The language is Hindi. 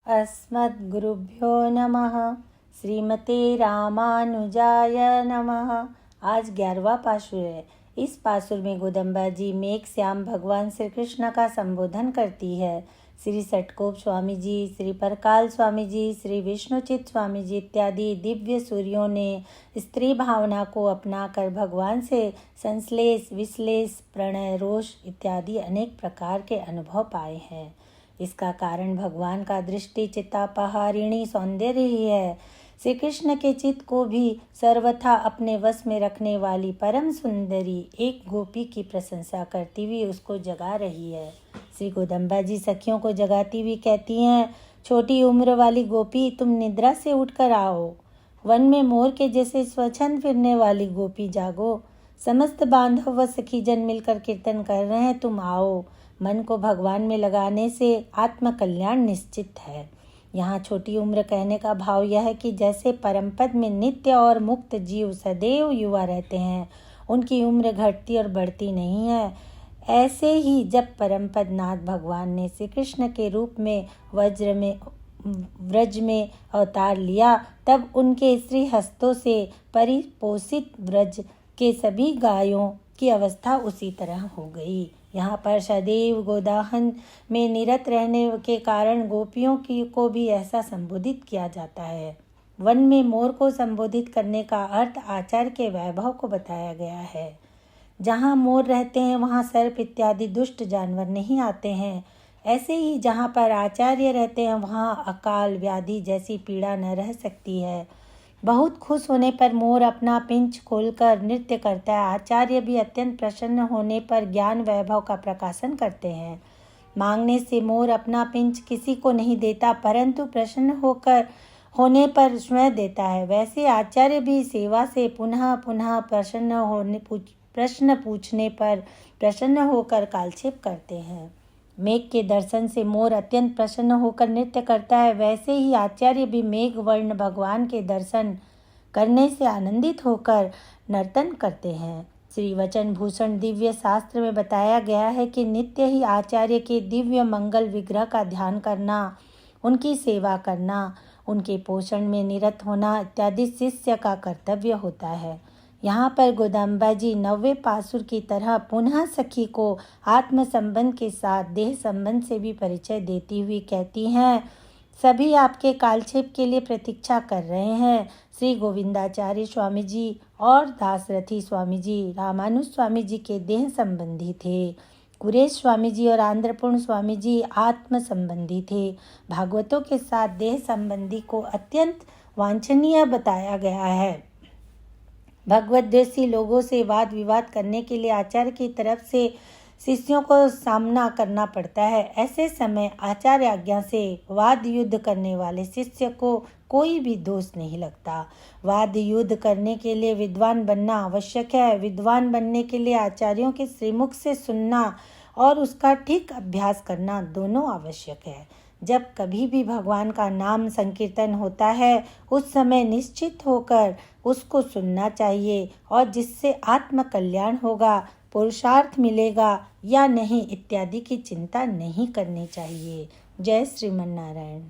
अस्मद्गुरुभ्यो नमः। श्रीमते रामानुजाय नमः। आज 11वां पाशुर है। इस पासुर में गोदम्बा जी मेघ श्याम भगवान श्री कृष्ण का संबोधन करती है। श्री सटकोप स्वामी जी, श्री परकाल स्वामी जी, श्री विष्णुचित स्वामी जी इत्यादि दिव्य सूर्यों ने स्त्री भावना को अपनाकर भगवान से संश्लेष, विश्लेष, प्रणय, रोष इत्यादि अनेक प्रकार के अनुभव पाए हैं। इसका कारण भगवान का दृष्टि चित्तापहारिणी सौंदर्य ही है। श्री कृष्ण के चित्त को भी सर्वथा अपने वश में रखने वाली परम सुंदरी एक गोपी की प्रशंसा करती हुई उसको जगा रही है। श्री गोदम्बा जी सखियों को जगाती हुई कहती हैं, छोटी उम्र वाली गोपी, तुम निद्रा से उठकर आओ। वन में मोर के जैसे स्वच्छंद फिरने वाली गोपी, जागो। समस्त बांधव व सखीजन मिलकर कीर्तन कर रहे हैं, तुम आओ। मन को भगवान में लगाने से आत्म कल्याण निश्चित है। यहाँ छोटी उम्र कहने का भाव यह है कि जैसे परम पद में नित्य और मुक्त जीव सदैव युवा रहते हैं, उनकी उम्र घटती और बढ़ती नहीं है, ऐसे ही जब परम पद नाथ भगवान ने श्री कृष्ण के रूप में व्रज में अवतार लिया, तब उनके श्री हस्तों से परिपोषित व्रज के सभी गायों की अवस्था उसी तरह हो गई। यहाँ पर सदैव गोदाहन में निरत रहने के कारण गोपियों को भी ऐसा संबोधित किया जाता है। वन में मोर को संबोधित करने का अर्थ आचार्य के वैभव को बताया गया है। जहाँ मोर रहते हैं वहाँ सर्प इत्यादि दुष्ट जानवर नहीं आते हैं। ऐसे ही जहाँ पर आचार्य रहते हैं वहाँ अकाल व्याधि जैसी पीड़ा न रह सकती है। बहुत खुश होने पर मोर अपना पिंच खोलकर नृत्य करता है। आचार्य भी अत्यंत प्रसन्न होने पर ज्ञान वैभव का प्रकाशन करते हैं। मांगने से मोर अपना पिंच किसी को नहीं देता, परंतु प्रसन्न होने पर स्वयं देता है। वैसे आचार्य भी सेवा से पुनः पुनः प्रश्न पूछने पर प्रसन्न होकर कालक्षेप करते हैं। मेघ के दर्शन से मोर अत्यंत प्रसन्न होकर नृत्य करता है, वैसे ही आचार्य भी मेघ वर्ण भगवान के दर्शन करने से आनंदित होकर नर्तन करते हैं। श्री वचन भूषण दिव्य शास्त्र में बताया गया है कि नित्य ही आचार्य के दिव्य मंगल विग्रह का ध्यान करना, उनकी सेवा करना, उनके पोषण में निरत होना इत्यादि शिष्य का कर्तव्य होता है। यहाँ पर गोदम्बा जी 9वें पासुर की तरह पुनः सखी को आत्म संबंध के साथ देह संबंध से भी परिचय देती हुई कहती हैं, सभी आपके कालक्षेप के लिए प्रतीक्षा कर रहे हैं। श्री गोविंदाचार्य स्वामी जी और दासरथी स्वामी जी रामानुज स्वामी जी के देह संबंधी थे। कुरेश स्वामी जी और आंध्रपूर्ण स्वामी जी आत्म संबंधी थे। भागवतों के साथ देह संबंधी को अत्यंत वांछनीय बताया गया है। भगवद्वेषी लोगों से वाद विवाद करने के लिए आचार्य की तरफ से शिष्यों को सामना करना पड़ता है। ऐसे समय आचार्य आज्ञा से वाद युद्ध करने वाले शिष्य को कोई भी दोष नहीं लगता। वाद युद्ध करने के लिए विद्वान बनना आवश्यक है। विद्वान बनने के लिए आचार्यों के श्रीमुख से सुनना और उसका ठीक अभ्यास करना दोनों आवश्यक है। जब कभी भी भगवान का नाम संकीर्तन होता है, उस समय निश्चित होकर उसको सुनना चाहिए और जिससे आत्म कल्याण होगा, पुरुषार्थ मिलेगा या नहीं इत्यादि की चिंता नहीं करनी चाहिए। जय श्रीमन नारायण।